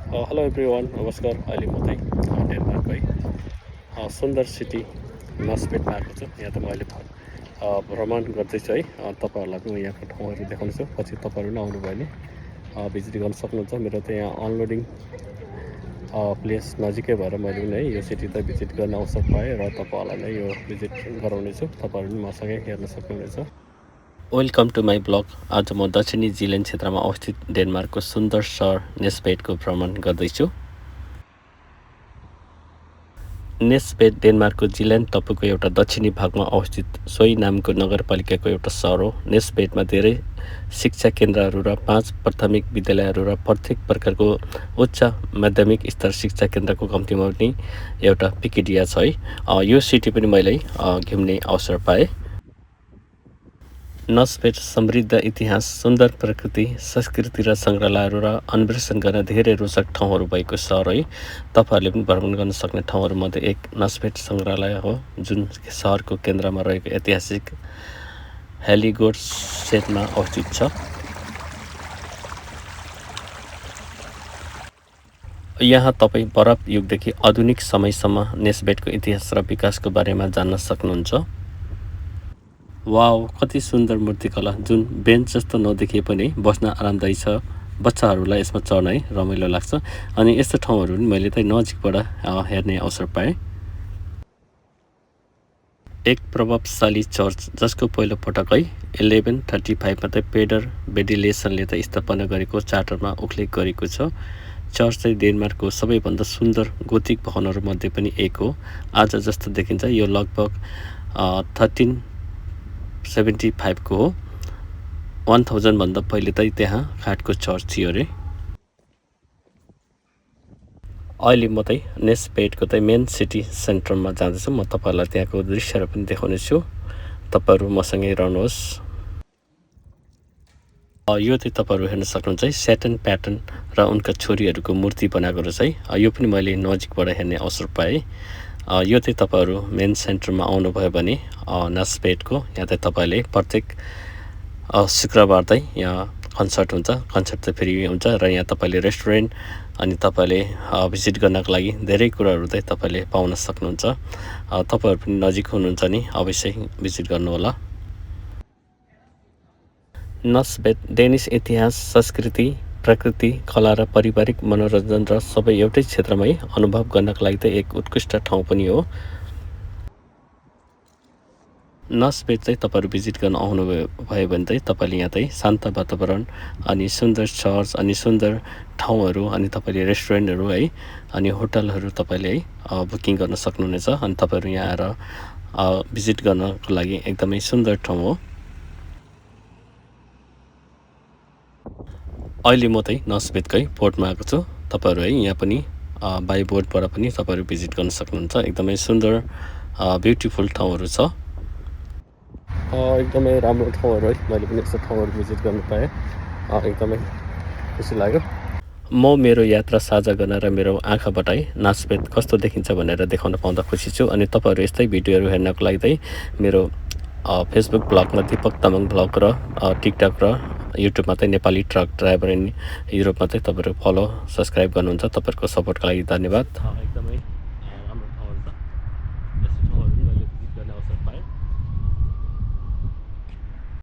Hello everyone, नमस्कार। अहिले म चाहिँ डेनमार्क सुन्दर सिटी नस्पेटमा आएको छु। यहाँ त म अहिले भ्रमण गर्दैछु है। तपाईँहरूलाई पनि यहाँको ठाउँहरू देखाउनेछु। पछि तपाईँहरू पनि आउनुभयो भने भिजिट गर्न सक्नुहुन्छ। मेरो त यहाँ अनलोडिङ प्लेस नजिकै भएर मैले पनि है यो सिटी त भिजिट गर्न अवसर पाएँ र तपाईँहरूलाई नै यो भिजिट गराउनेछु। तपाईँहरू पनि मसँगै हेर्न सक्नुहुनेछ। Welcome to my blog. आज म दक्षिणी जिल्यान्ड क्षेत्रमा अवस्थित डेनमार्कको सुन्दर सहर नेस्पेटको भ्रमण गर्दैछु। नेस्पेट डेनमार्कको जिल्यान्ड टापुको एउटा दक्षिणी भागमा अवस्थित सोही नामको नगरपालिकाको एउटा सहर हो। नेस्पेटमा धेरै शिक्षा केन्द्रहरू र 5 प्राथमिक विद्यालयहरू र प्रत्येक प्रकारको उच्च माध्यमिक स्तर शिक्षा केन्द्रको कम्तीमा पनि एउटा पिकेडिया छ है। यो सिटी पनि मैले घुम्ने अवसर पाएँ। नस्पेट समृद्ध इतिहास, सुन्दर प्रकृति, संस्कृति र सङ्ग्रहालयहरू र अन्वेषण गर्न धेरै रोचक ठाउँहरू भएको सहर है। तपाईँहरूले पनि भ्रमण गर्न सक्ने ठाउँहरूमध्ये एक नस्पेट सङ्ग्रहालय हो, जुन सहरको केन्द्रमा रहेको ऐतिहासिक हेलिगोड सेटमा अवस्थित छ। यहाँ तपाईँ बरफ युगदेखि आधुनिक समयसम्म नेस्पेटको इतिहास र विकासको बारेमा जान्न सक्नुहुन्छ। वाउ, कति सुन्दर मूर्तिकला, जुन बेन्च जस्तो नदेखिए पनि बस्न आरामदायी छ। बच्चाहरूलाई यसमा चढ्न है रमाइलो लाग्छ। अनि यस्तो ठाउँहरू पनि मैले चाहिँ नजिकबाट हेर्ने अवसर पाएँ। एक प्रभावशाली चर्च जसको पहिलो पटक है 1135मा चाहिँ पेडर बेडिलेसनले त स्थापना गरेको चार्टरमा उल्लेख गरेको छ। चर्च चाहिँ डेनमार्कको सबैभन्दा सुन्दर गोथिक भवनहरूमध्ये पनि एक हो। आज जस्तो देखिन्छ यो लगभग 1375 को हो। 1000 भन्दा पहिले त त्यहाँ काठको चर्च थियो अरे। अहिले म चाहिँ नेस्पेटको चाहिँ मेन सिटी सेन्टरमा जाँदैछु। म तपाईँहरूलाई त्यहाँको दृश्यहरू पनि देखाउनेछु। तपाईँहरू मसँगै रहनुहोस्। यो चाहिँ तपाईँहरू हेर्न सक्नुहुन्छ है, सेटन प्याटर्न र उनका छोरीहरूको मूर्ति बनाएको रहेछ है। यो पनि मैले नजिकबाट हेर्ने अवसर पाएँ। यो चाहिँ तपाईँहरू मेन सेन्टरमा आउनुभयो भने नेस्पेटको यहाँ चाहिँ तपाईँले प्रत्येक शुक्रबार चाहिँ यहाँ कन्सर्ट हुन्छ। कन्सर्ट चाहिँ फ्री हुन्छ र यहाँ तपाईँले रेस्टुरेन्ट अनि तपाईँले भिजिट गर्नको लागि धेरै कुराहरू चाहिँ तपाईँले पाउन सक्नुहुन्छ। तपाईँहरू पनि नजिक हुनुहुन्छ नि अवश्य भिजिट गर्नुहोला। नस्पेट डेनिस इतिहास, संस्कृति, प्रकृति, कला र पारिवारिक मनोरञ्जन र सबै एउटै क्षेत्रमै अनुभव गर्नका लागि चाहिँ एक उत्कृष्ट ठाउँ पनि हो। नस्पेट चाहिँ तपाईँहरू भिजिट गर्न आउनुभयो भने चाहिँ तपाईँले यहाँ चाहिँ शान्त वातावरण अनि सुन्दर चर्च अनि सुन्दर ठाउँहरू अनि तपाईँले रेस्टुरेन्टहरू है अनि होटलहरू तपाईँले है बुकिङ गर्न सक्नुहुनेछ। अनि तपाईँहरू यहाँ आएर भिजिट गर्नको लागि एकदमै सुन्दर ठाउँ हो। अहिले म चाहिँ नस्पेटकै पोर्टमा आएको छु। तपाईँहरू है यहाँ पनि बाई बोटबाट पनि तपाईँहरू भिजिट गर्न सक्नुहुन्छ। एकदमै सुन्दर ब्युटिफुल ठाउँहरू छ। एकदमै राम्रो ठाउँहरू है। मैले पनि यस्तो ठाउँहरू भिजिट गर्नु पाएँ। एकदमै खुसी लाग्यो। म मेरो यात्रा साझा गर्न र मेरो आँखाबाट है नस्पेट कस्तो देखिन्छ भनेर देखाउन पाउँदा खुसी छु। अनि तपाईँहरू यस्तै भिडियोहरू हेर्नको लागि चाहिँ मेरो फेसबुक ब्लगमा दिपक तामाङ ब्लग र टिकटक र युट्युबमा चाहिँ नेपाली ट्रक ड्राइभर इन युरोपमा चाहिँ तपाईँहरू फलो सब्सक्राइब गर्नुहुन्छ। तपाईँहरूको सपोर्टको लागि धन्यवाद। एकदमै